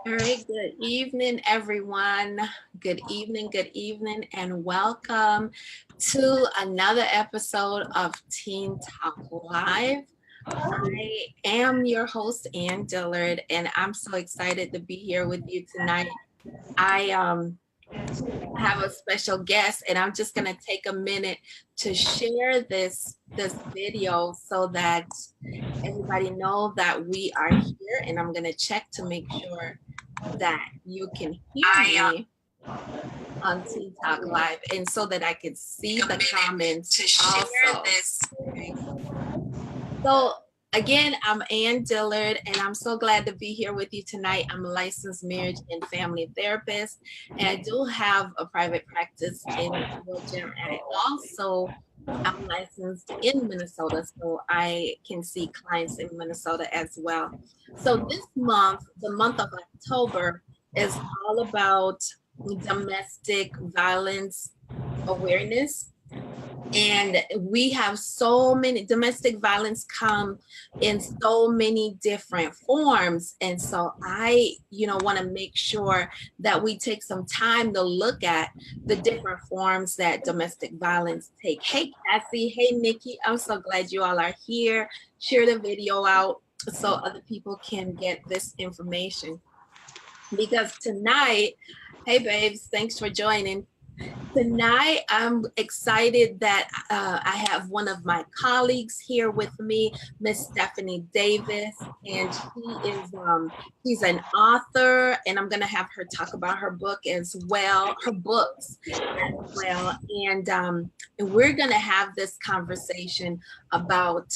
All right, good evening, everyone. Good evening, and welcome to another episode of Teen Talk Live. I am your host, Ann Dillard, and I'm so excited to be here with you tonight. I have a special guest, and I'm just gonna take a minute to share this video so that everybody know that we are here, and I'm gonna check to make sure that you can hear me on Teen Talk Live, and so that I could see the comments to share also. This. Okay. So again, I'm Ann Dillard, and I'm so glad to be here with you tonight. I'm a licensed marriage and family therapist, and I do have a private practice in Georgia. And I'm licensed in Minnesota, so I can see clients in Minnesota as well. So this month, the month of October, is all about domestic violence awareness. And we have so many domestic violence come in so many different forms. And so I, want to make sure that we take some time to look at the different forms that domestic violence take. Hey, Cassie. Hey, Nikki. I'm so glad you all are here. Share the video out so other people can get this information. Because tonight, hey, babes, thanks for joining. Tonight, I'm excited that I have one of my colleagues here with me, Miss Stephanie Davis, and she's an author, and I'm going to have her talk about her book as well, her books as well, and we're going to have this conversation about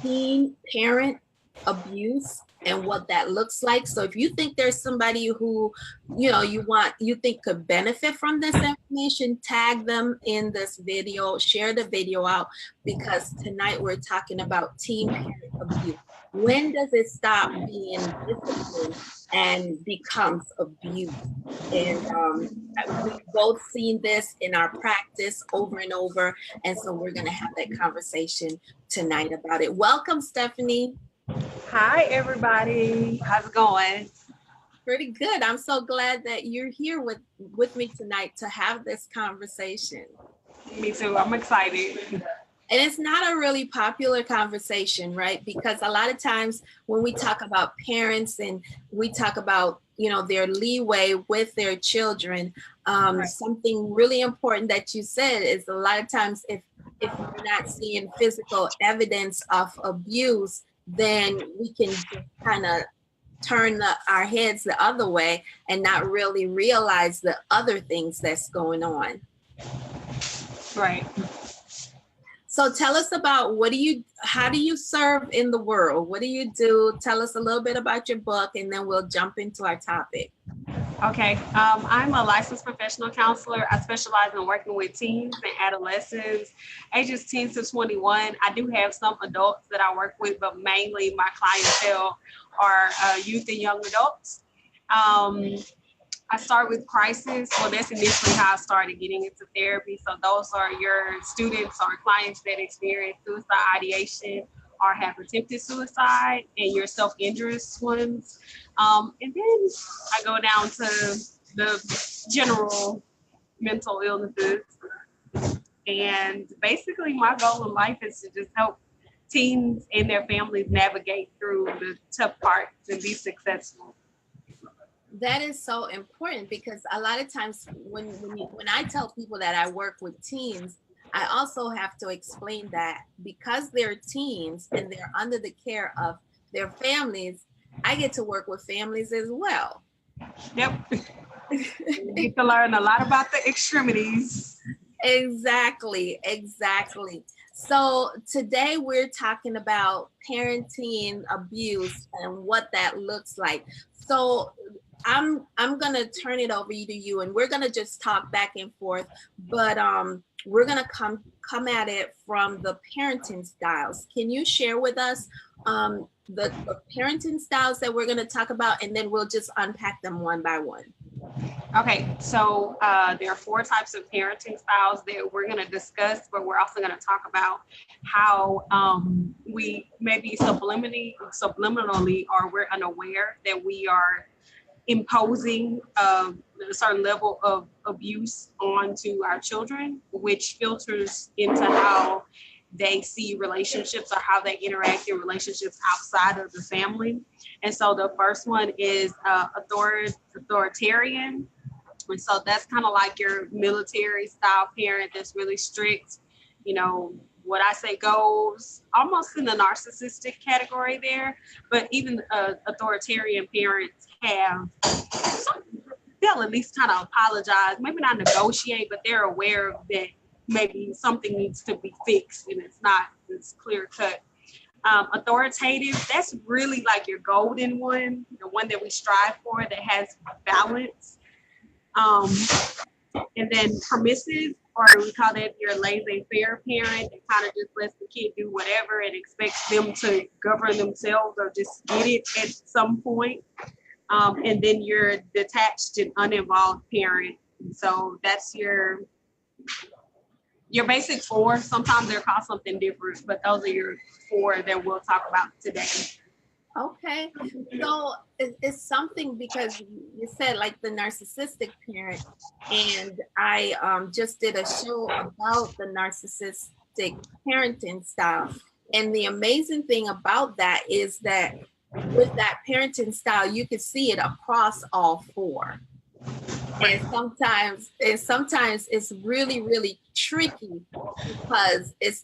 teen parent abuse and what that looks like. So if you think there's somebody who, you think could benefit from this information, tag them in this video, share the video out, because tonight we're talking about teen parent abuse. When does it stop being discipline and becomes abuse? And we've both seen this in our practice over and over. And so we're going to have that conversation tonight about it. Welcome, Stephanie. Hi, everybody. How's it going? Pretty good. I'm so glad that you're here with me tonight to have this conversation. Me too. I'm excited. And it's not a really popular conversation, right? Because a lot of times when we talk about parents and we talk about, their leeway with their children, right. Something really important that you said is a lot of times if we're not seeing physical evidence of abuse, then we can just kind of turn our heads the other way and not really realize the other things that's going on. Right. So tell us about how do you serve in the world? What do you do? Tell us a little bit about your book, and then we'll jump into our topic. Okay. I'm a licensed professional counselor. I specialize in working with teens and adolescents, ages 10 to 21. I do have some adults that I work with, but mainly my clientele are youth and young adults. I start with crisis. Well, that's initially how I started getting into therapy. So those are your students or clients that experience suicide ideation or have attempted suicide, and your self-injurious ones. And then I go down to the general mental illnesses. And basically my goal in life is to just help teens and their families navigate through the tough parts and be successful. That is so important, because a lot of times when I tell people that I work with teens, I also have to explain that because they're teens and they're under the care of their families, I get to work with families as well. Yep. You get to learn a lot about the extremities. Exactly. So today we're talking about parenting abuse and what that looks like. So I'm gonna turn it over to you, and we're gonna just talk back and forth, but we're gonna come at it from the parenting styles. Can you share with us the parenting styles that we're gonna talk about, and then we'll just unpack them one by one? Okay, so there are 4 types of parenting styles that we're going to discuss, but we're also going to talk about how we maybe subliminally or we're unaware that we are imposing a certain level of abuse onto our children, which filters into how they see relationships or how they interact in relationships outside of the family. And so the first one is authoritarian. And so that's kind of like your military style parent that's really strict. You know, what I say goes, almost in the narcissistic category there. But even authoritarian parents have they'll at least kind of apologize, maybe not negotiate, but they're aware that maybe something needs to be fixed and it's not this clear cut. Authoritative, that's really like your golden one, the one that we strive for that has balance. And then permissive, or we call that your laissez-faire parent that kind of just lets the kid do whatever and expects them to govern themselves or just get it at some point. And then your detached and uninvolved parent. So that's your basic four. Sometimes they're called something different, but those are your four that we'll talk about today. Okay, so it's something because you said like the narcissistic parent, and I just did a show about the narcissistic parenting style. And the amazing thing about that is that with that parenting style, you can see it across all four. And sometimes it's really, really tricky because it's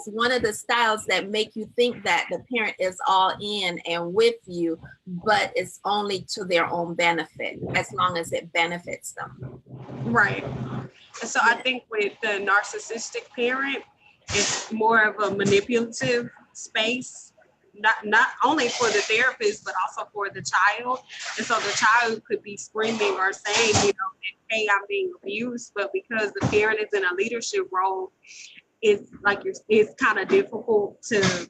one of the styles that make you think that the parent is all in and with you, but it's only to their own benefit as long as it benefits them. Right. And so I think with the narcissistic parent, it's more of a manipulative space. Not only for the therapist, but also for the child. And so the child could be screaming or saying, you know, hey, I'm being abused. But because the parent is in a leadership role, it's kind of difficult to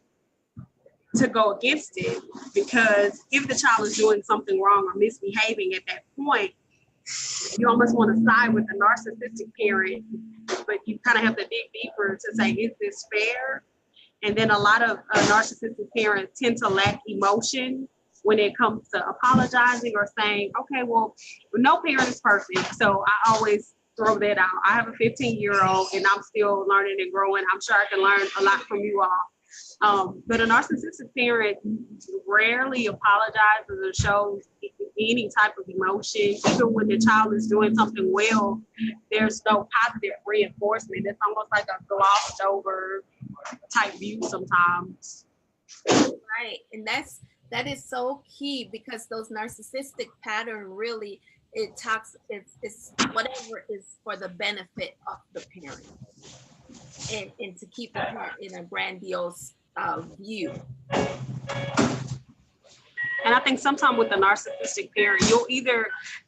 go against it. Because if the child is doing something wrong or misbehaving at that point, you almost want to side with the narcissistic parent, but you kind of have to dig deeper to say, is this fair? And then a lot of narcissistic parents tend to lack emotion when it comes to apologizing or saying, okay, well, no parent is perfect. So I always throw that out. I have a 15-year-old and I'm still learning and growing. I'm sure I can learn a lot from you all. But a narcissistic parent rarely apologizes or shows any type of emotion. Even when the child is doing something well, there's no positive reinforcement. It's almost like a glossed over type view sometimes. Right. And that is so key because those narcissistic pattern really it's whatever is for the benefit of the parent and to keep the parent in a grandiose view. And I think sometimes with the narcissistic parent,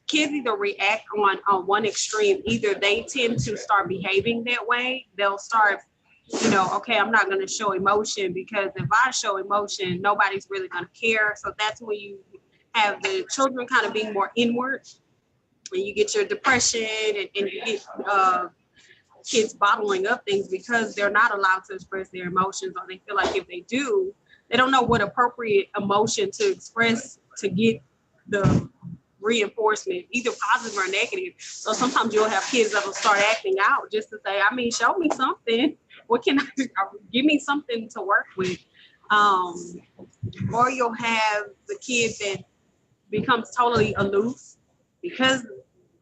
kids either react on one extreme. Either they tend to start behaving that way. They'll start, you know, okay, I'm not going to show emotion because if I show emotion, nobody's really going to care. So that's when you have the children kind of being more inward, and you get your depression and you get kids bottling up things because they're not allowed to express their emotions, or they feel like if they do, they don't know what appropriate emotion to express to get the reinforcement, either positive or negative. So sometimes you'll have kids that will start acting out just to say, I mean, show me something. What can I do? Give me something to work with. Or you'll have the kid that becomes totally aloof because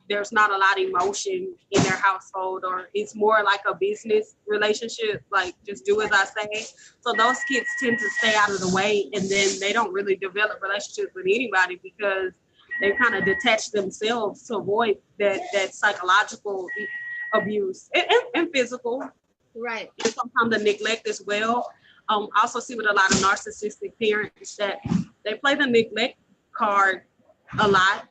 there's not a lot of emotion in their household, or it's more like a business relationship, like just do as I say. So those kids tend to stay out of the way, and then they don't really develop relationships with anybody because they kind of detach themselves to avoid that psychological abuse and physical. Right. And sometimes the neglect as well. I also see with a lot of narcissistic parents that they play the neglect card a lot.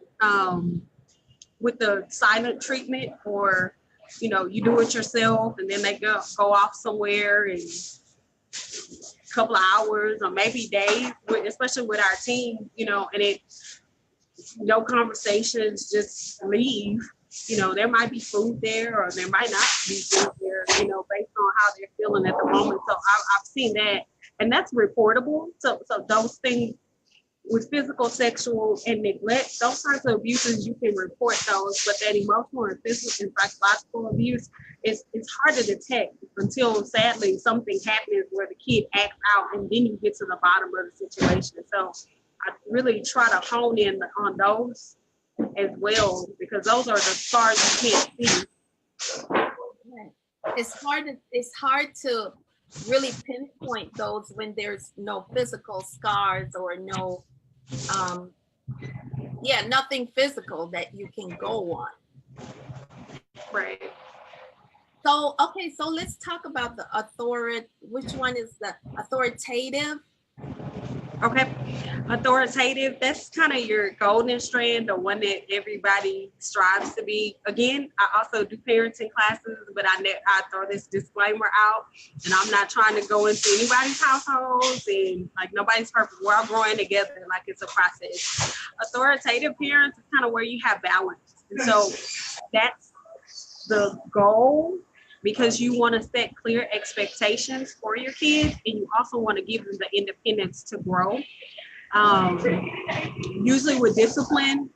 With the silent treatment, or you know, you do it yourself and then they go off somewhere in a couple of hours or maybe days, especially with our team, you know, and no conversations, just leave. You know, there might be food there or there might not be food there, you know, based on how they're feeling at the moment. So I've seen that, and that's reportable. So those things with physical, sexual, and neglect, those types of abuses, you can report those, but that emotional and physical and psychological abuse it's hard to detect until sadly something happens where the kid acts out and then you get to the bottom of the situation. So I really try to hone in on those as well, because those are the scars you can't see. It's hard to really pinpoint those when there's no physical scars or no nothing physical that you can go on. Right. So okay, so let's talk about the which one is the authoritative? Okay. Authoritative, that's kind of your golden strand, the one that everybody strives to be. Again, I also do parenting classes, but I throw this disclaimer out, and I'm not trying to go into anybody's households, and like nobody's perfect. We're all growing together, like it's a process. Authoritative parents is kind of where you have balance. And so that's the goal, because you want to set clear expectations for your kids, and you also want to give them the independence to grow. Usually with discipline,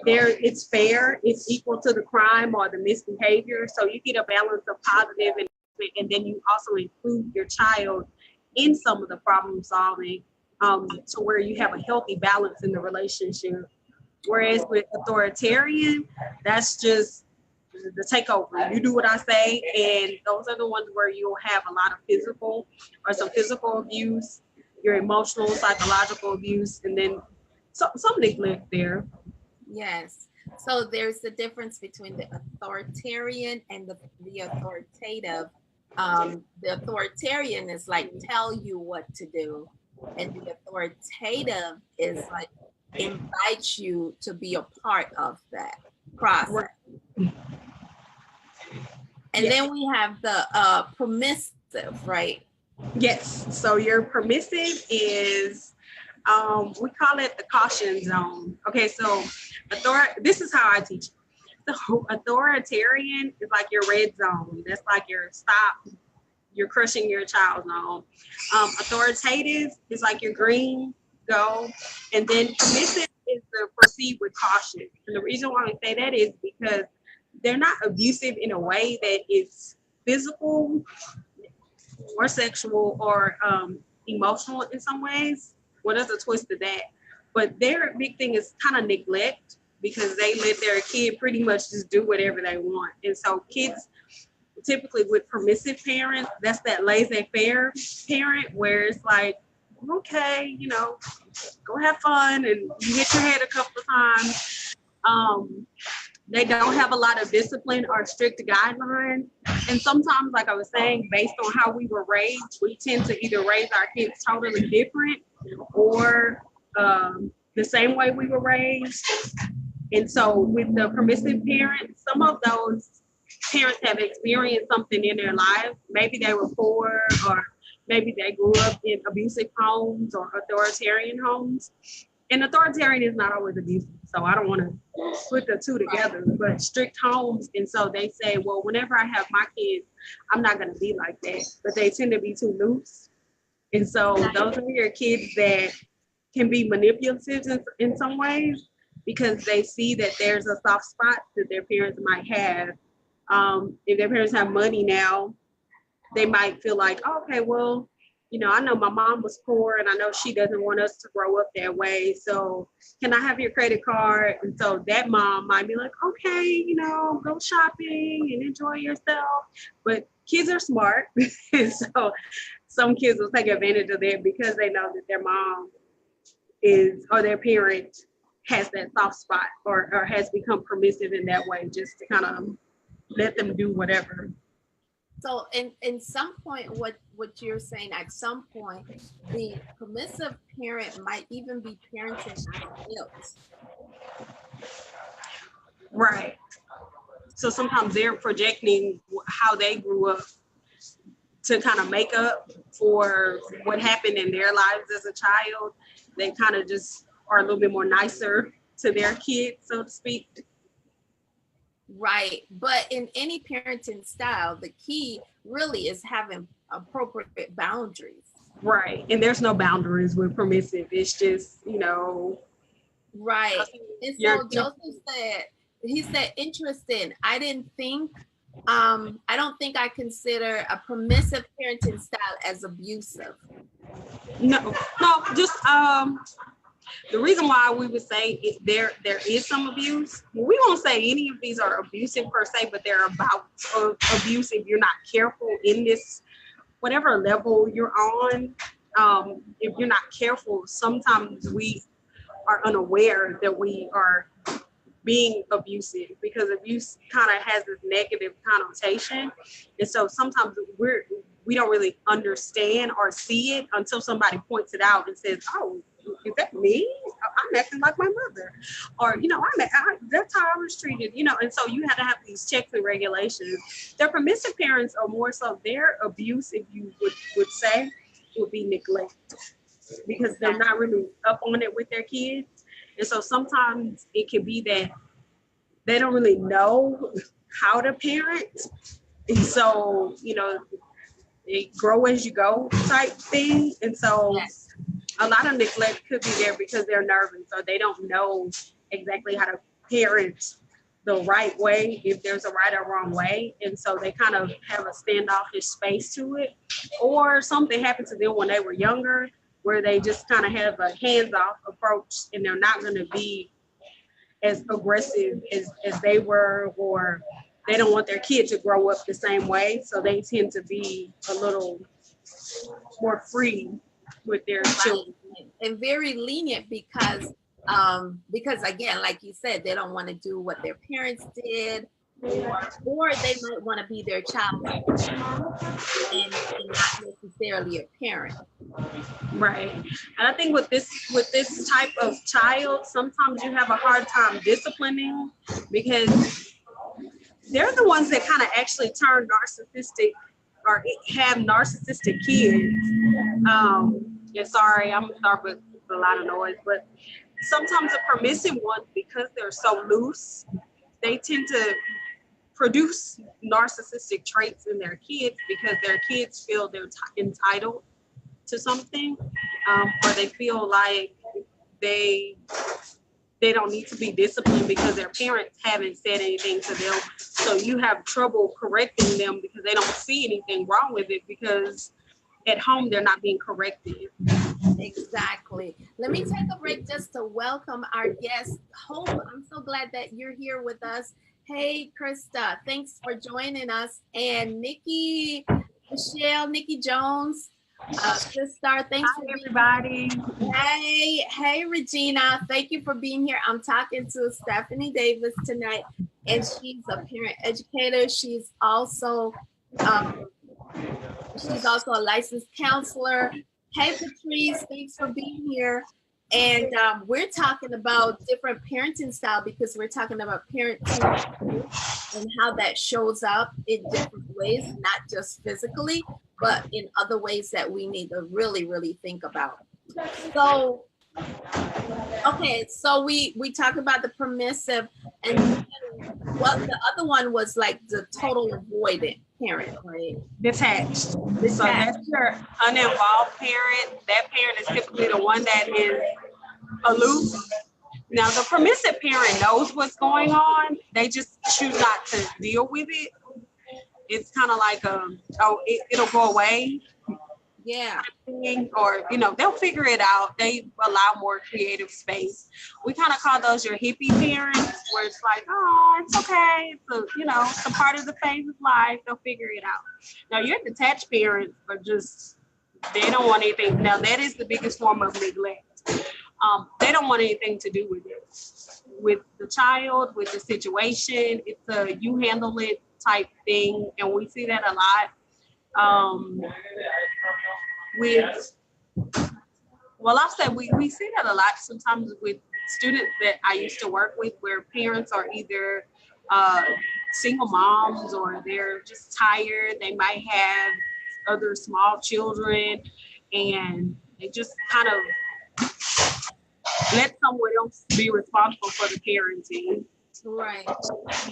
it's fair, it's equal to the crime or the misbehavior. So you get a balance of positive and then you also include your child in some of the problem solving, to where you have a healthy balance in the relationship. Whereas with authoritarian, that's just the takeover. You do what I say, and those are the ones where you'll have a lot of physical or some physical abuse, your emotional, psychological abuse, and then some neglect there. Yes. So there's the difference between the authoritarian and the authoritative. The authoritarian is like tell you what to do, and the authoritative is like invite you to be a part of that process. And then we have the permissive, right? Yes. So your permissive is, we call it the caution zone. Okay, so this is how I teach. So authoritarian is like your red zone. That's like your stop, you're crushing your child zone. Authoritative is like your green, go. And then permissive is the proceed with caution. And the reason why we say that is because they're not abusive in a way that is physical or sexual or emotional in some ways. Well, there's a twist to that. But their big thing is kind of neglect, because they let their kid pretty much just do whatever they want. And so kids, typically with permissive parents, that's that laissez-faire parent where it's like, okay, go have fun, and you hit your head a couple of times. They don't have a lot of discipline or strict guidelines. And sometimes, like I was saying, based on how we were raised, we tend to either raise our kids totally different or the same way we were raised. And so with the permissive parents, some of those parents have experienced something in their life. Maybe they were poor, or maybe they grew up in abusive homes or authoritarian homes. And authoritarian is not always abusive, so I don't want to put the two together, but strict homes. And so they say, well, whenever I have my kids, I'm not going to be like that, but they tend to be too loose. And so those are your kids that can be manipulative in some ways, because they see that there's a soft spot that their parents might have. If their parents have money now, they might feel like, oh, okay, well, I know my mom was poor and I know she doesn't want us to grow up that way. So can I have your credit card? And so that mom might be like, okay, go shopping and enjoy yourself. But kids are smart. And so some kids will take advantage of that because they know that their mom or their parent has that soft spot or has become permissive in that way, just to kind of let them do whatever. So in some point, what you're saying, at some point, the permissive parent might even be parenting out of guilt. Right. So sometimes they're projecting how they grew up to kind of make up for what happened in their lives as a child. They kind of just are a little bit more nicer to their kids, so to speak. Right. But in any parenting style, the key really is having appropriate boundaries. Right. And there's no boundaries with permissive. It's just, Right. And you're, so Joseph he said, interesting. I don't think I consider a permissive parenting style as abusive. no, just the reason why we would say there is some abuse. We won't say any of these are abusive per se, but they're about abuse if you're not careful in this, whatever level you're on. If you're not careful, sometimes we are unaware that we are being abusive, because abuse kind of has this negative connotation, and so sometimes we don't really understand or see it until somebody points it out and says, "Oh, is that me? I'm acting like my mother," or that's how I was treated, And so you have to have these checks and regulations. Their permissive parents are more so their abuse, if you would say, would be neglect, because they're not really up on it with their kids. And so sometimes it can be that they don't really know how to parent. And so, they grow as you go type thing. And so a lot of neglect could be there because they're nervous or they don't know exactly how to parent the right way, if there's a right or wrong way. And so they kind of have a standoffish space to it. Or something happened to them when they were younger, where they just kind of have a hands-off approach, and they're not going to be as aggressive as they were, or they don't want their kid to grow up the same way. So they tend to be a little more free with their children. And very lenient because again, like you said, they don't want to do what their parents did, or they might want to be their child's and not necessarily a parent. Right. And I think with this type of child, sometimes you have a hard time disciplining, because they're the ones that kind of actually turn narcissistic or have narcissistic kids. Yeah, sorry, I'm gonna start with a lot of noise, but sometimes the permissive ones, because they're so loose, they tend to produce narcissistic traits in their kids, because their kids feel they're entitled to something, or they feel like they don't need to be disciplined because their parents haven't said anything to them. So you have trouble correcting them because they don't see anything wrong with it, because at home they're not being corrected. Exactly. Let me take a break just to welcome our guest. Hope, I'm so glad that you're here with us. Hey, Krista, thanks for joining us. And Nikki Jones, Star, thanks for everybody. Hey, Regina, thank you for being here. I'm talking to Stephanie Davis tonight, and she's a parent educator. She's also a licensed counselor. Hey, Patrice, thanks for being here. And we're talking about different parenting style, because we're talking about parenting and how that shows up in different ways, not just physically, but in other ways that we need to really, really think about. So, okay, so we talked about the permissive, and what the other one was like the total avoidant parent, right? Detached. So that's your uninvolved parent. That parent is typically the one that is aloof. Now, the permissive parent knows what's going on. They just choose not to deal with it. It's kind of like it'll go away. Yeah. Or, they'll figure it out. They allow more creative space. We kind of call those your hippie parents, where it's like, oh, it's okay. It's a part of the phase of life. They'll figure it out. Now, your detached parents are just, they don't want anything. Now, that is the biggest form of neglect. They don't want anything to do with it, with the child, with the situation. It's a you handle it type thing. And we see that a lot. I'll say we see that a lot sometimes with students that I used to work with, where parents are either single moms, or they're just tired. They might have other small children, and they just kind of let someone else be responsible for the parenting. Right.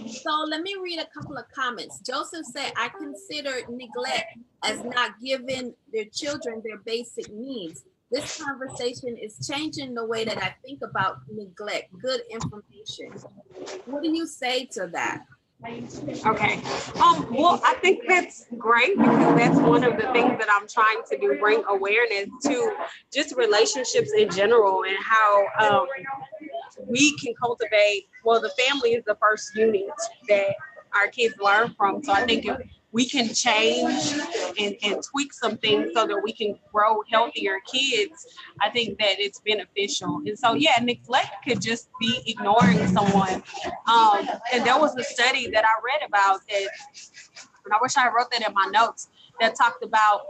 So let me read a couple of comments. Joseph said, I consider neglect as not giving their children their basic needs. This conversation is changing the way that I think about neglect. Good information. What do you say to that? Okay. Well, I think that's great because that's one of the things that I'm trying to do, bring awareness to just relationships in general and how we can cultivate, well, the family is the first unit that our kids learn from. So I think if we can change and tweak some things so that we can grow healthier kids, I think that it's beneficial. And so, yeah, neglect could just be ignoring someone. And there was a study that I read about that, and I wish I wrote that in my notes, that talked about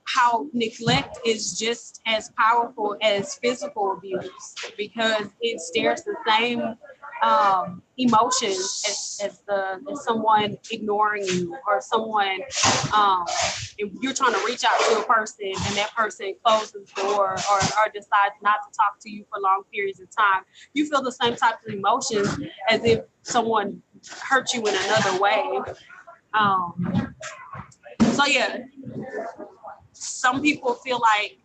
how neglect is just as powerful as physical abuse because it stares the same emotions as someone ignoring you or someone if you're trying to reach out to a person and that person closes the door or decides not to talk to you for long periods of time, you feel the same type of emotions as if someone hurt you in another way. So yeah, some people feel like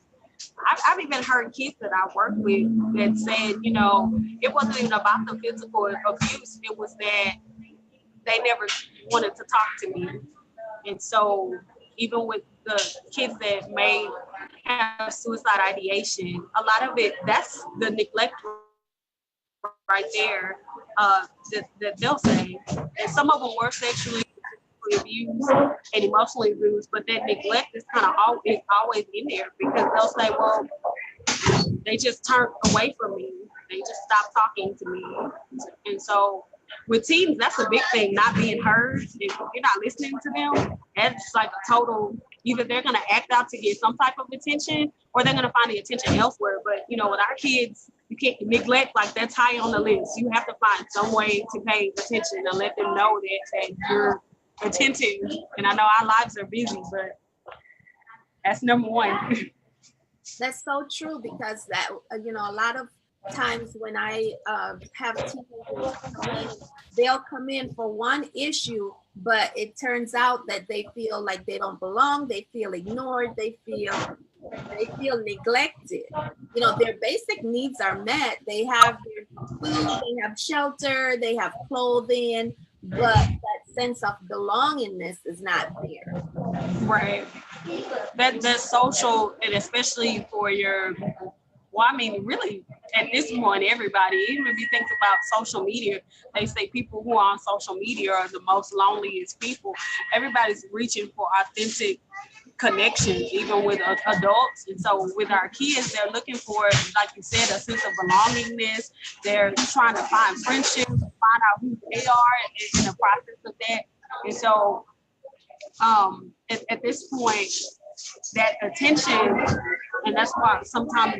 I've even heard kids that I work with that said, you know, it wasn't even about the physical abuse. It was that they never wanted to talk to me. And so even with the kids that may have suicide ideation, a lot of it, that's the neglect right there that they'll say. And some of them were sexually abused and emotionally abused, but that neglect is kind of always in there because they'll say, well, they just turned away from me. They just stopped talking to me. And so with teens, that's a big thing, not being heard. If you're not listening to them, that's like a total, either they're going to act out to get some type of attention or they're going to find the attention elsewhere. But, you know, with our kids, you can't neglect, like that's high on the list. You have to find some way to pay attention and let them know that you're attentive. And I know our lives are busy, but that's number one. That's so true because that, you know, a lot of times when I have teenagers come in, they'll come in for one issue, but it turns out that they feel like they don't belong, they feel ignored, they feel neglected. You know, their basic needs are met. They have their food, they have shelter, they have clothing, but that sense of belongingness is not there. Right. That social, and especially for your, well, I mean, really at this point, everybody, even if you think about social media, they say people who are on social media are the most loneliest people. Everybody's reaching for authentic connections, even with adults. And so with our kids, they're looking for, like you said, a sense of belongingness. They're trying to find friendships, find out who they are in the process of that. And so at this point, that attention, and that's why sometimes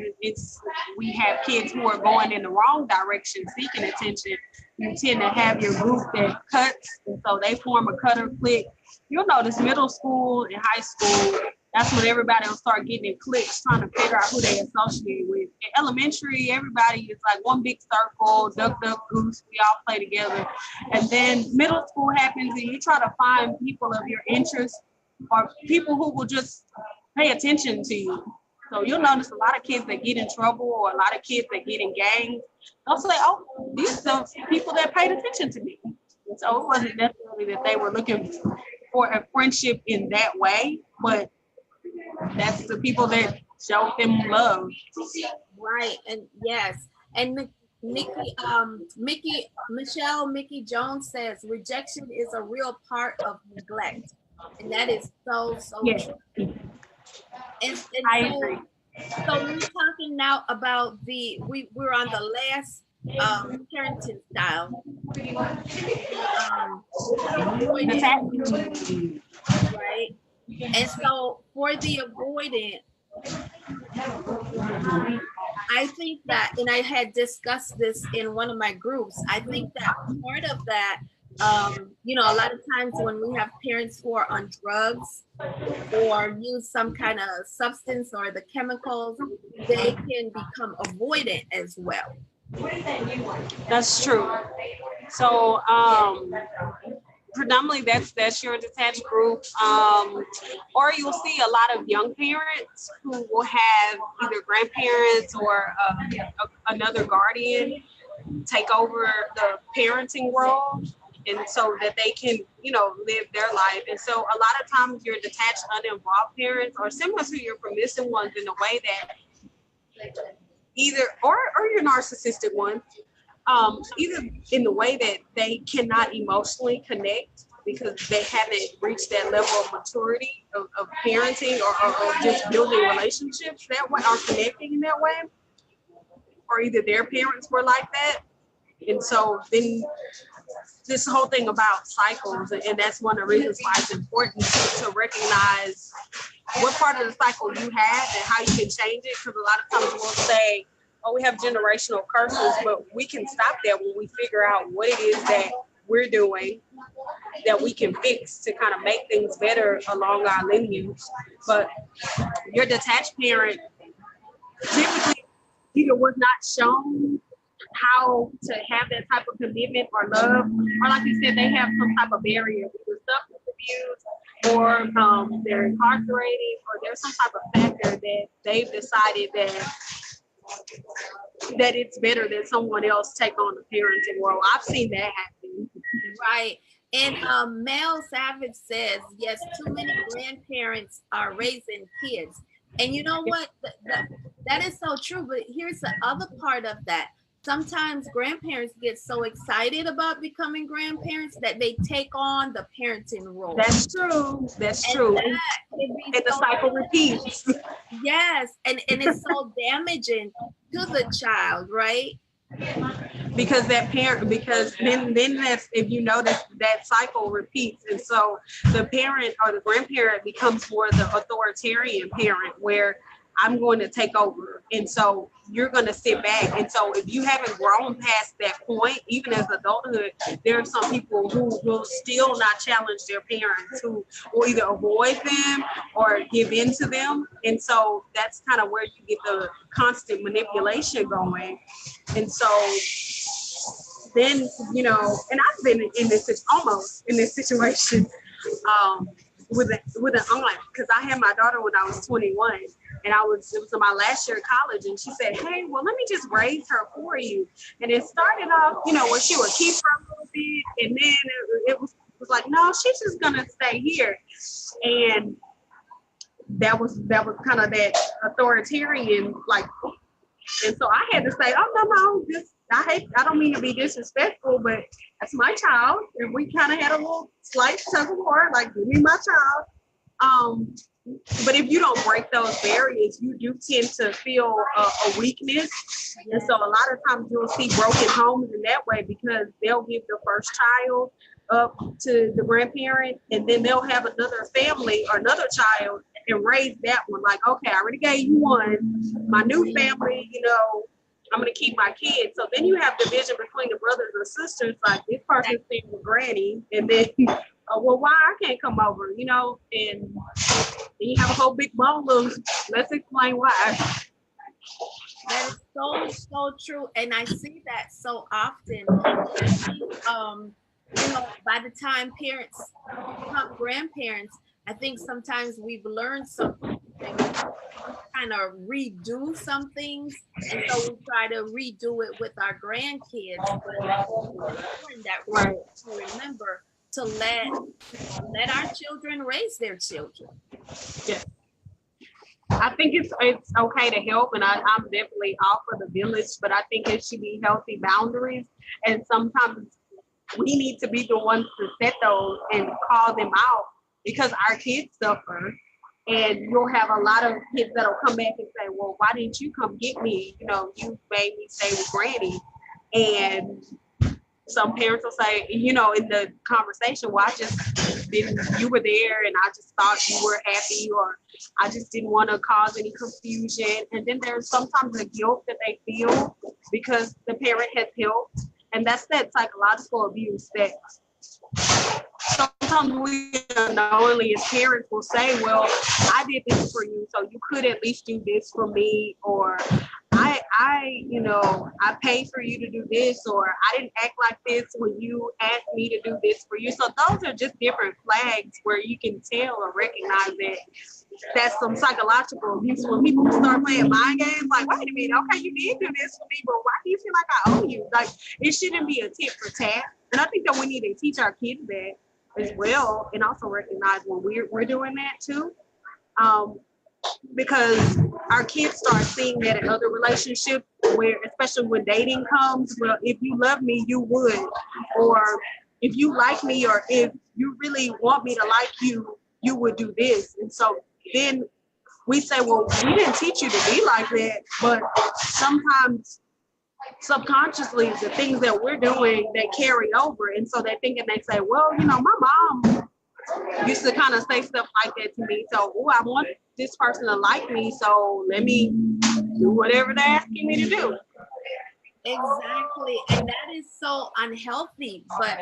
we have kids who are going in the wrong direction, seeking attention. You tend to have your group that cuts, and so they form a cutter clique. You'll notice middle school and high school, that's when everybody will start getting in cliques, trying to figure out who they associate with. In elementary, everybody is like one big circle, duck, duck, goose, we all play together. And then middle school happens, and you try to find people of your interest or people who will just pay attention to you. So you'll notice a lot of kids that get in trouble or a lot of kids that get in gangs, they'll say, oh, these are the people that paid attention to me. And so it wasn't necessarily that they were looking for a friendship in that way, but that's the people that showed them love. Right. And yes. And Mickey Jones says rejection is a real part of neglect. And that is so Yes, true. And I so, agree. so we're talking now about we're on the last parenting style, the avoidant, right? And so for the avoidant, I think that, and I had discussed this in one of my groups, I think that part of that, you know, a lot of times when we have parents who are on drugs or use some kind of substance or the chemicals, they can become avoidant as well. That's true. So predominantly that's your detached group, or you'll see a lot of young parents who will have either grandparents or another guardian take over the parenting role, and so that they can live their life. And so a lot of times your detached uninvolved parents are similar to your permissive ones in the way that either or your narcissistic ones, either in the way that they cannot emotionally connect because they haven't reached that level of maturity of parenting or just building relationships that way or connecting in that way, or either their parents were like that. And so then this whole thing about cycles, and that's one of the reasons why it's important to recognize what part of the cycle you have and how you can change it. Because a lot of times we'll say, oh, we have generational curses, but we can stop that when we figure out what it is that we're doing that we can fix to kind of make things better along our lineage. But your detached parent typically either was not shown how to have that type of commitment or love, or like you said, they have some type of barrier, either substance abuse, or they're incarcerated, or there's some type of factor that they've decided that it's better that someone else take on the parenting role. I've seen that happen. Right. And Mel Savage says, yes, too many grandparents are raising kids. And you know what? That is so true. But here's the other part of that. Sometimes grandparents get so excited about becoming grandparents that they take on the parenting role. That's true. That's true. And the cycle repeats. Yes. And it's so damaging to the child, right? Because then that's, if you notice, that cycle repeats. And so the parent or the grandparent becomes more the authoritarian parent, where I'm going to take over. And so you're going to sit back. And so if you haven't grown past that point, even as adulthood, there are some people who will still not challenge their parents, who will either avoid them or give in to them. And so that's kind of where you get the constant manipulation going. And so then, and I've been almost in this situation with an aunt, because I had my daughter when I was 21. And it was in my last year of college, and she said, hey, well, let me just raise her for you. And it started off, where she would keep her a little bit, and then it was like, no, she's just gonna stay here. And that was kind of that authoritarian, like, and so I had to say, oh, no, I don't mean to be disrespectful, but that's my child. And we kind of had a little slight tug of war, like, give me my child. But if you don't break those barriers, you do tend to feel a weakness. And so a lot of times you'll see broken homes in that way, because they'll give the first child up to the grandparent, and then they'll have another family or another child and raise that one. Like, okay, I already gave you one. My new family, I'm going to keep my kids. So then you have division between the brothers and sisters. Like, this person's staying with granny, and then, well, why I can't come over, and you have a whole big ball of, let's explain why. That is so true. And I see that so often. By the time parents become grandparents, I think sometimes we've learned something, kind of redo some things. And so we try to redo it with our grandkids. But it's that right to remember to let our children raise their children. Yeah. I think it's okay to help, and I'm definitely all for the village, but I think it should be healthy boundaries. And sometimes we need to be the ones to set those and call them out, because our kids suffer. And you'll have a lot of kids that'll come back and say, well, why didn't you come get me? You made me stay with granny. And some parents will say, in the conversation, well, you were there and I just thought you were happy, or I just didn't want to cause any confusion. And then there's sometimes the guilt that they feel because the parent has helped. And that's that psychological abuse that sometimes we unknowingly as parents will say, well, I did this for you, so you could at least do this for me, or I I paid for you to do this, or I didn't act like this when you asked me to do this for you. So those are just different flags where you can tell or recognize that that's some psychological abuse. When people start playing mind games, like, wait a minute, okay, you did do this for me, but why do you feel like I owe you? Like, it shouldn't be a tit for tat. And I think that we need to teach our kids that as well, and also recognize when we're doing that too. Because our kids start seeing that in other relationships where, especially when dating comes, well, if you love me, you would, or if you like me, or if you really want me to like you, you would do this. And so then we say, well, we didn't teach you to be like that, but sometimes subconsciously the things that we're doing, they carry over. And so they think and they say, well, my mom used to kind of say stuff like that to me. So, I want this person to like me, so let me do whatever they're asking me to do. Exactly. And that is so unhealthy. But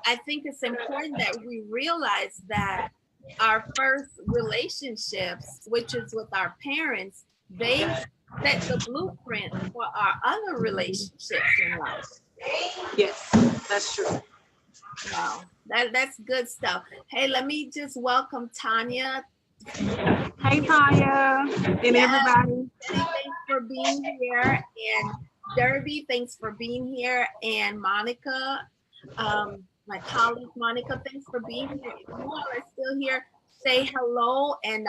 I think it's important that we realize that our first relationships, which is with our parents, they set the blueprint for our other relationships in life. Yes, that's true. Wow, that's good stuff. Hey, let me just welcome Tanya. Hey, Tanya, and everybody. Thanks for being here. And Derby, thanks for being here. And Monica, my colleague Monica, thanks for being here. If you all are still here, say hello and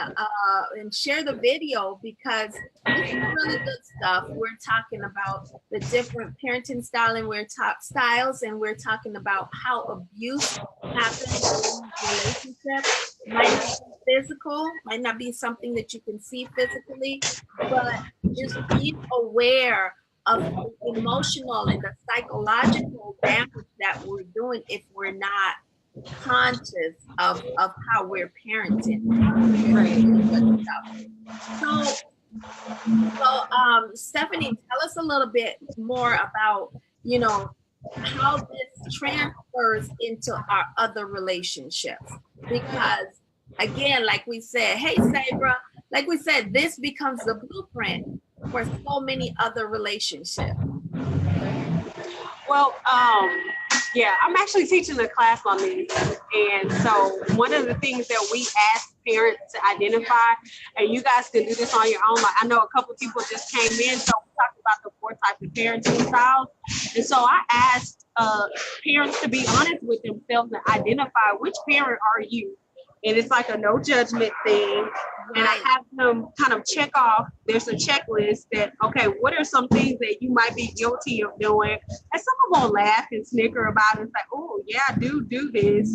share the video, because this is really good stuff. We're talking about the different parenting styles, and we're talking about how abuse happens in relationships. Might not be physical, might not be something that you can see physically, but just be aware of the emotional and the psychological damage that we're doing if we're not conscious of how we're parenting. So Stephanie, tell us a little bit more about, how this transfers into our other relationships. Because again, like we said, hey Sabra, like we said, this becomes the blueprint for so many other relationships. Well, yeah, I'm actually teaching a class on this. And so one of the things that we ask parents to identify, and you guys can do this on your own. Like, I know a couple people just came in, so we talked about the 4 types of parenting styles. And so I asked parents to be honest with themselves and identify which parent are you. And it's like a no judgment thing. And I have them kind of check off. There's a checklist that, okay, what are some things that you might be guilty of doing? And some of them will laugh and snicker about it. It's like, oh, yeah, I do this,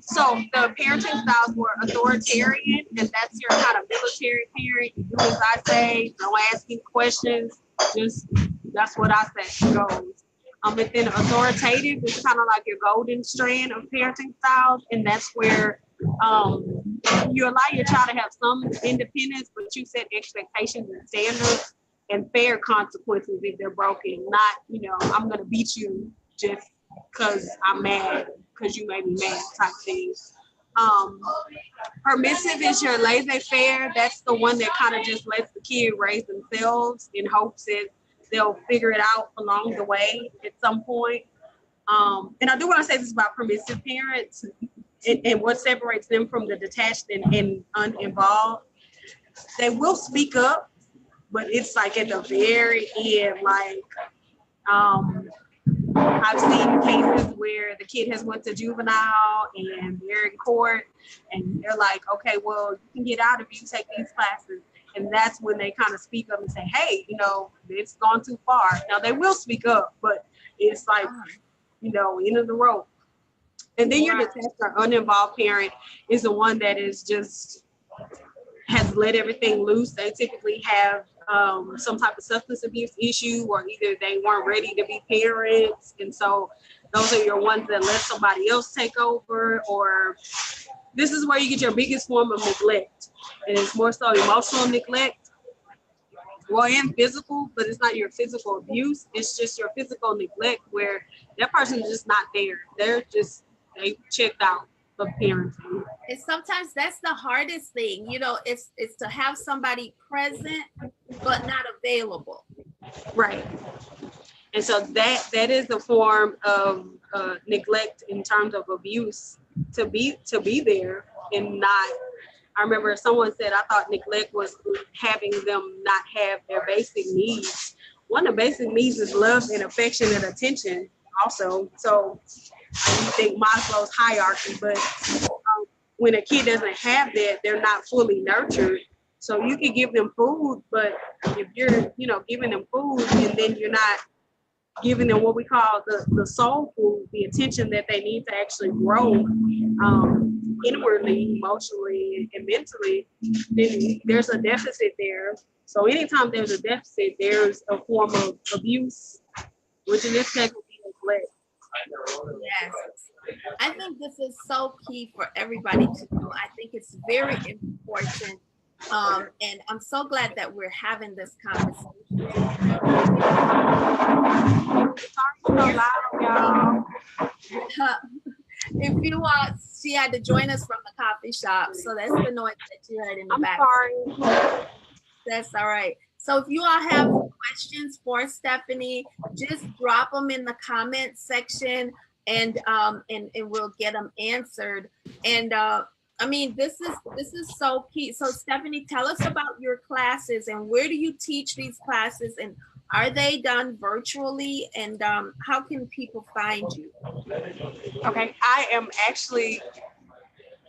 So the parenting styles were authoritarian, and that's your kind of military parent. You do as I say, no asking questions. Just, that's what I say goes. And then authoritative is kind of like your golden strand of parenting styles, and that's where you allow your child to have some independence, but you set expectations and standards and fair consequences if they're broken. Not, I'm going to beat you just because I'm mad, because you made me mad type thing. Permissive is your laissez-faire. That's the one that kind of just lets the kid raise themselves in hopes that they'll figure it out along the way at some point. And I do want to say this about permissive parents and what separates them from the detached and uninvolved. They will speak up, but it's like at the very end, like I've seen cases where the kid has went to juvenile and they're in court and they're like, okay, well, you can get out if you take these classes. And that's when they kind of speak up and say, hey, it's gone too far. Now, they will speak up, but it's like, end of the road. And then your detached or uninvolved parent is the one that is just has let everything loose. They typically have some type of substance abuse issue, or either they weren't ready to be parents. And so those are your ones that let somebody else take over, or this is where you get your biggest form of neglect. And it's more so emotional neglect, and physical, but it's not your physical abuse. It's just your physical neglect where that person is just not there. They checked out. of parenting. And sometimes that's the hardest thing, you know, it's to have somebody present but not available. Right. And so that is a form of neglect in terms of abuse, to be there and not. I remember someone said, I thought neglect was having them not have their basic needs. One of the basic needs is love and affection and attention also. So I think Maslow's hierarchy, but when a kid doesn't have that, they're not fully nurtured. So you can give them food, but if you're, giving them food and then you're not giving them what we call the soul food, the attention that they need to actually grow inwardly, emotionally, and mentally, then there's a deficit there. So anytime there's a deficit, there's a form of abuse, which in this case would be neglect. Yes. I think this is so key for everybody to know. I think it's very important. And I'm so glad that we're having this conversation. If you she had to join us from the coffee shop, so that's the noise that you heard in the back. Sorry. That's all right. So if you all have questions for Stephanie, just drop them in the comment section, and we'll get them answered. And I mean, this is so key. So Stephanie, tell us about your classes and where do you teach these classes, and are they done virtually, and how can people find you? Okay, I am actually,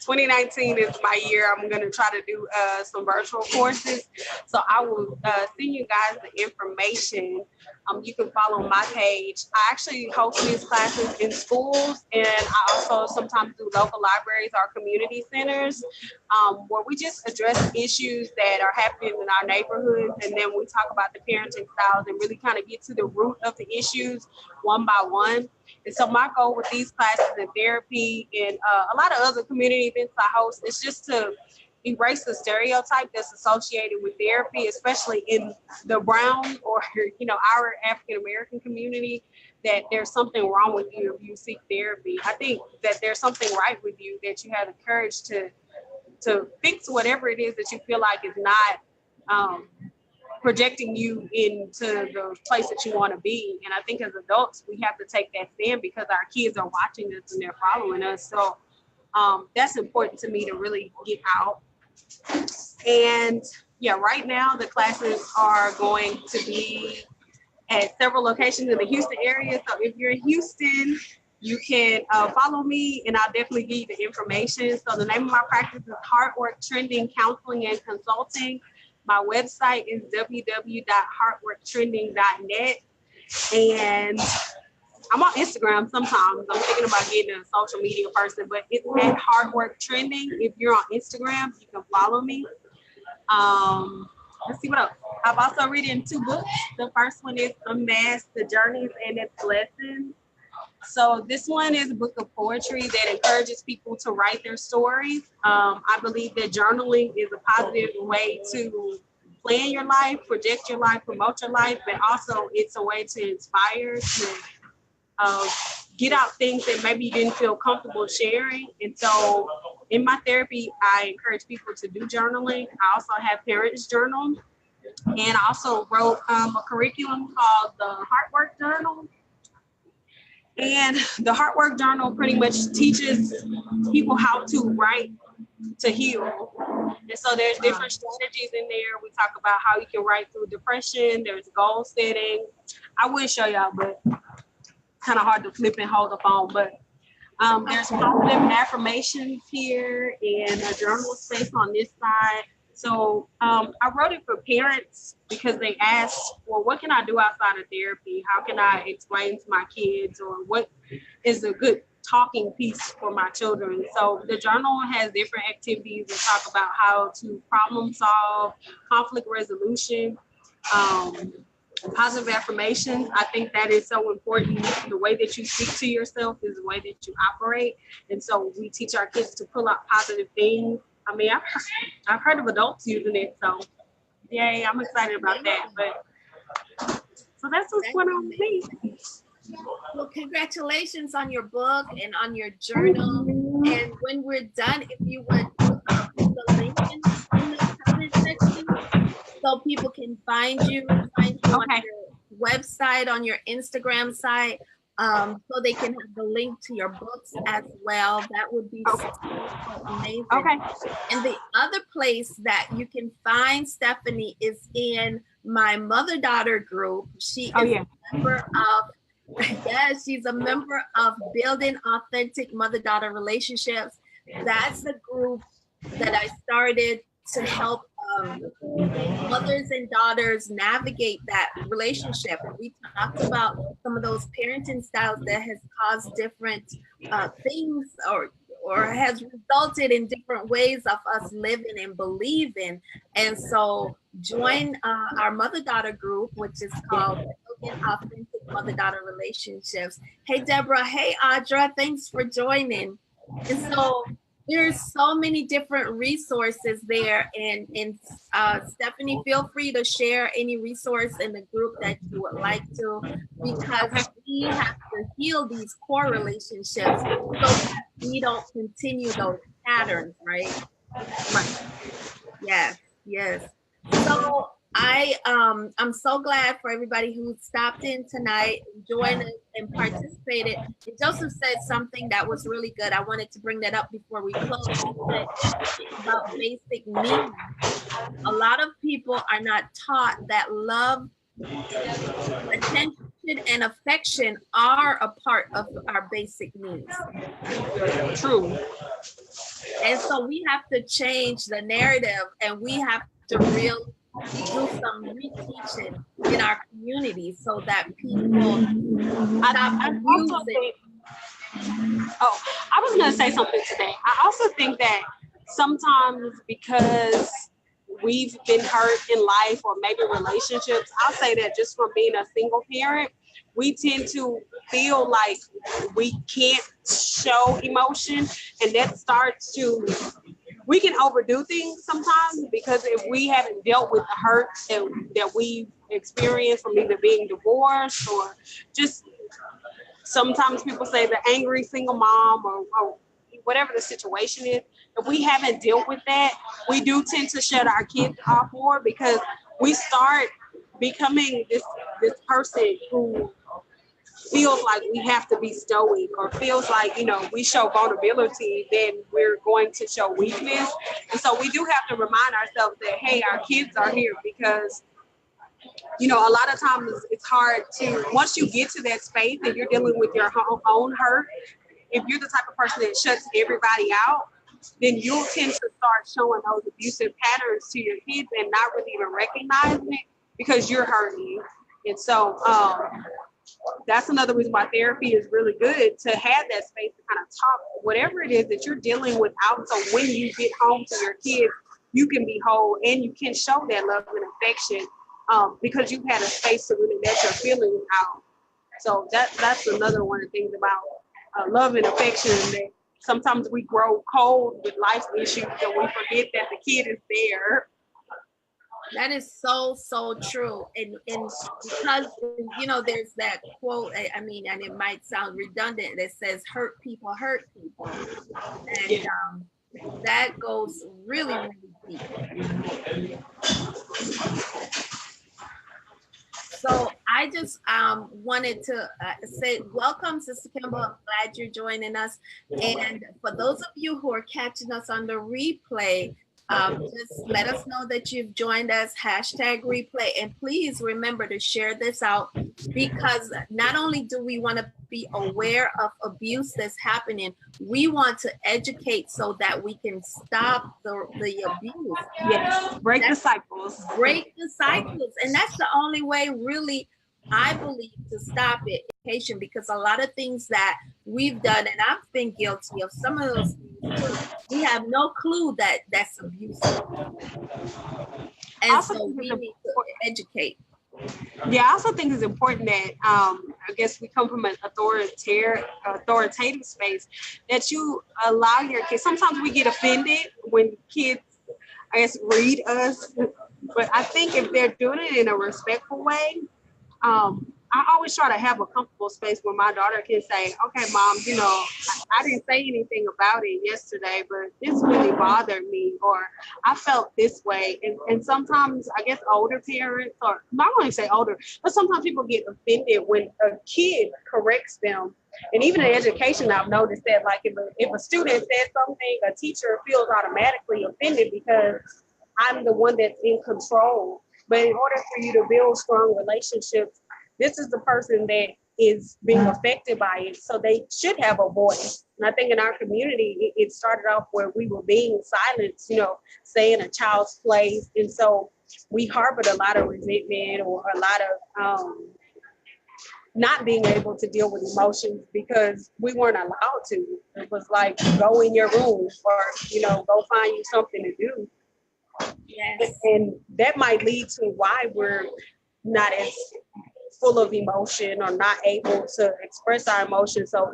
2019 is my year. I'm going to try to do some virtual courses. So I will send you guys the information. You can follow my page. I actually host these classes in schools, and I also sometimes do local libraries or community centers where we just address issues that are happening in our neighborhoods, and then we talk about the parenting styles and really kind of get to the root of the issues one by one. And so my goal with these classes and therapy and a lot of other community events I host is just to erase the stereotype that's associated with therapy, especially in the brown or, our African-American community, that there's something wrong with you if you seek therapy. I think that there's something right with you, that you have the courage to fix whatever it is that you feel like is not projecting you into the place that you want to be. And I think as adults, we have to take that stand because our kids are watching us and they're following us. So that's important to me to really get out. And yeah, right now the classes are going to be at several locations in the Houston area. So if you're in Houston, you can follow me and I'll definitely give you the information. So the name of my practice is Heartwork Trending Counseling and Consulting. My website is www.heartworktrending.net. And I'm on Instagram sometimes. I'm thinking about getting a social media person, but it's at Heartwork Trending. If you're on Instagram, you can follow me. Let's see what else. I've also written 2 books. The first one is Unmask the Journeys and Its Lessons. So this one is a book of poetry that encourages people to write their stories. I believe that journaling is a positive way to plan your life, project your life, promote your life, but also it's a way to inspire, to get out things that maybe you didn't feel comfortable sharing. And so in my therapy, I encourage people to do journaling. I also have parents journal. And I also wrote a curriculum called the Heartwork Journal. And the Heartwork Journal pretty much teaches people how to write to heal. And so there's different strategies in there. We talk about how you can write through depression. There's goal setting. I would show y'all, but kind of hard to flip and hold the phone. But there's positive affirmations here and a journal space on this side. So I wrote it for parents because they asked, well, what can I do outside of therapy? How can I explain to my kids, or what is a good talking piece for my children? So the journal has different activities that talk about how to problem solve, conflict resolution, positive affirmations. I think that is so important. The way that you speak to yourself is the way that you operate. And so we teach our kids to pull out positive things. I mean, I've heard of adults using it, so yay, I'm excited about that. But so that's what's going on with me. Well, congratulations on your book and on your journal. And when we're done, if you would put the link in the comment section so people can find you on your website, on your Instagram site, so they can have the link to your books as well. That would be so amazing. Okay. And the other place that you can find Stephanie is in my mother-daughter group. She is a member of, yes, she's a member of Building Authentic Mother-Daughter Relationships. That's the group that I started to help mothers and daughters navigate that relationship. And we talked about some of those parenting styles that has caused different things or has resulted in different ways of us living and believing. And so join our mother-daughter group, which is called Building Authentic Mother-Daughter Relationships. Hey, Deborah. Hey, Audra. Thanks for joining. And so there's so many different resources there. And Stephanie, feel free to share any resource in the group that you would like to, because we have to heal these core relationships so that we don't continue those patterns, right? Yes, yes. So I'm so glad for everybody who stopped in tonight, joined us, and participated. And Joseph said something that was really good. I wanted to bring that up before we close. About basic needs. A lot of people are not taught that love, attention, and affection are a part of our basic needs. True. And so we have to change the narrative, and we have to really do some reteaching in our community so that people stop abusing. I was going to say something today. I also think that sometimes because we've been hurt in life or maybe relationships, I'll say that just from being a single parent, we tend to feel like we can't show emotion, and that starts to, we can overdo things sometimes, because if we haven't dealt with the hurt that we experience from either being divorced or just, sometimes people say the angry single mom or whatever the situation is, if we haven't dealt with that, we do tend to shut our kids off more, because we start becoming this person who feels like we have to be stoic, or feels like, we show vulnerability, then we're going to show weakness. And so we do have to remind ourselves that, hey, our kids are here, because a lot of times it's hard to, once you get to that space and you're dealing with your own hurt, if you're the type of person that shuts everybody out, then you'll tend to start showing those abusive patterns to your kids and not really even recognizing it, because you're hurting. And so that's another reason why therapy is really good, to have that space to kind of talk whatever it is that you're dealing with out. So when you get home to your kids, you can be whole and you can show that love and affection, because you've had a space to really let your feelings out. So that's another one of the things about love and affection, that sometimes we grow cold with life issues and we forget that the kid is there. That is so, so true. And because, there's that quote, I mean, and it might sound redundant, that says hurt people hurt people. And that goes really, really deep. So I just wanted to say welcome, Sister Kimball. I'm glad you're joining us. And for those of you who are catching us on the replay, just let us know that you've joined us, #replay. And please remember to share this out, because not only do we want to be aware of abuse that's happening, we want to educate so that we can stop the abuse. Yes, break the cycles. Break the cycles. And that's the only way, really, I believe, to stop it, education, because a lot of things that we've done, and I've been guilty of some of those things too, we have no clue that that's abusive. And so we need to educate. Yeah, I also think it's important that I guess we come from an authoritative space, that you allow your kids. Sometimes we get offended when kids, I guess, read us, but I think if they're doing it in a respectful way, I always try to have a comfortable space where my daughter can say, okay, mom, you know, I didn't say anything about it yesterday, but this really bothered me, or I felt this way. And sometimes I guess older parents, or not only say older, but sometimes people get offended when a kid corrects them. And even in education, I've noticed that, like, if a student says something, a teacher feels automatically offended because I'm the one that's in control. But in order for you to build strong relationships, this is the person that is being affected by it. So they should have a voice. And I think in our community, it started off where we were being silenced, you know, say in a child's place. And so we harbored a lot of resentment or a lot of not being able to deal with emotions because we weren't allowed to. It was like, go in your room, or, you know, go find you something to do. Yes. And that might lead to why we're not as full of emotion or not able to express our emotions. So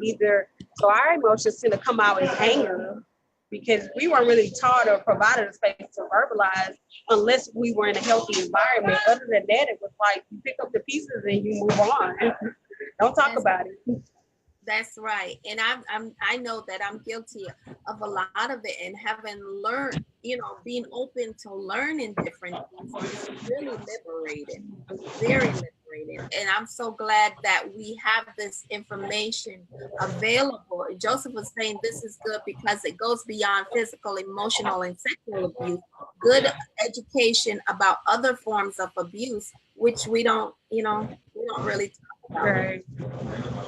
our emotions tend to come out as anger because we weren't really taught or provided a space to verbalize unless we were in a healthy environment. Other than that, it was like you pick up the pieces and you move on. Don't talk about it. That's right. And I know that I'm guilty of a lot of it, and having learned, you know, being open to learning different things is really liberating, very liberating. And I'm so glad that we have this information available. Joseph was saying this is good because it goes beyond physical, emotional, and sexual abuse. Good education about other forms of abuse, which we don't really talk about. Right.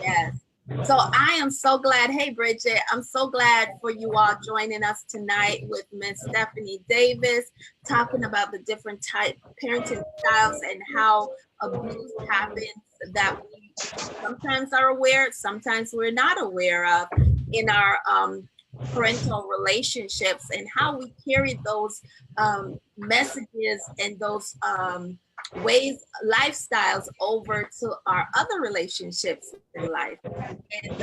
Yes. So I am so glad. Hey, Bridget, I'm so glad for you all joining us tonight with Miss Stephanie Davis, talking about the different type parenting styles and how abuse happens that we sometimes are aware, sometimes we're not aware of in our parental relationships, and how we carry those messages and those ways, lifestyles over to our other relationships in life. And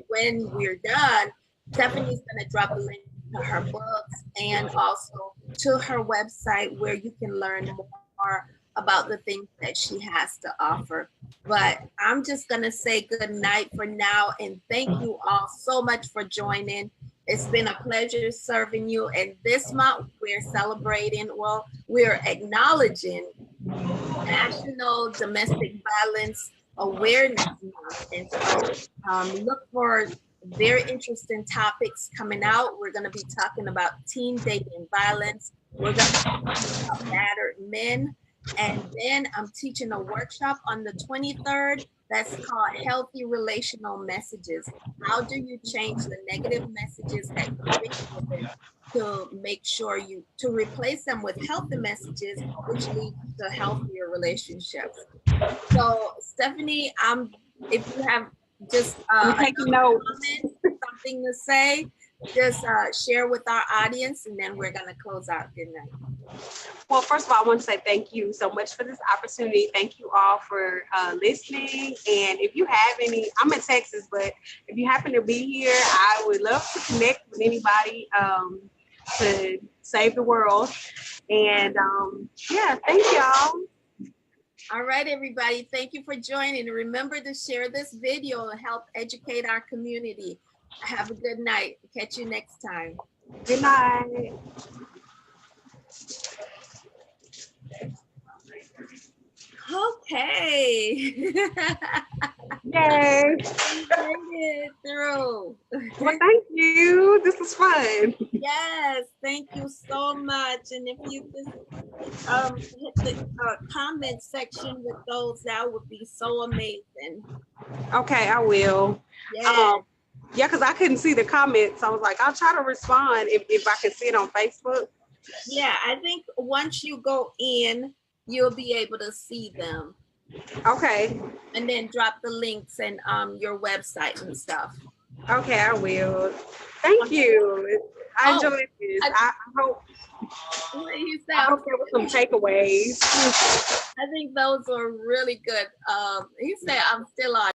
when we're done, Stephanie's going to drop a link to her books and also to her website where you can learn more about the things that she has to offer. But I'm just going to say good night for now, and thank you all so much for joining. It's been a pleasure serving you. And this month we're celebrating, we're acknowledging National Domestic Violence Awareness Month. And so look for very interesting topics coming out. We're going to be talking about teen dating violence. We're going to be talking about battered men. And then I'm teaching a workshop on the 23rd that's called Healthy Relational Messages. How do you change the negative messages that you've been given to make sure to replace them with healthy messages, which leads to healthier relationships? So, Stephanie, if you have just something to say, just share with our audience, and then we're going to close out. Good night. Well, first of all, I want to say thank you so much for this opportunity. Thank you all for listening. And if you have I'm in Texas, but if you happen to be here, I would love to connect with anybody to save the world. And thank y'all. All right, everybody. Thank you for joining. Remember to share this video and help educate our community. Have a good night. Catch you next time. Good night. Okay. Yay. We made it through. Well, thank you. This was fun. Yes, thank you so much. And if you just hit the comment section with those, that would be so amazing. Okay, I will. Yes. Yeah, because I couldn't see the comments. I was like, I'll try to respond if I can see it on Facebook. Yeah, I think once you go in, you'll be able to see them. Okay. And then drop the links and your website and stuff. Okay, I will. Thank you. I enjoyed this. I hope. What you said? I hope there were some takeaways. I think those were really good. He said I'm still on.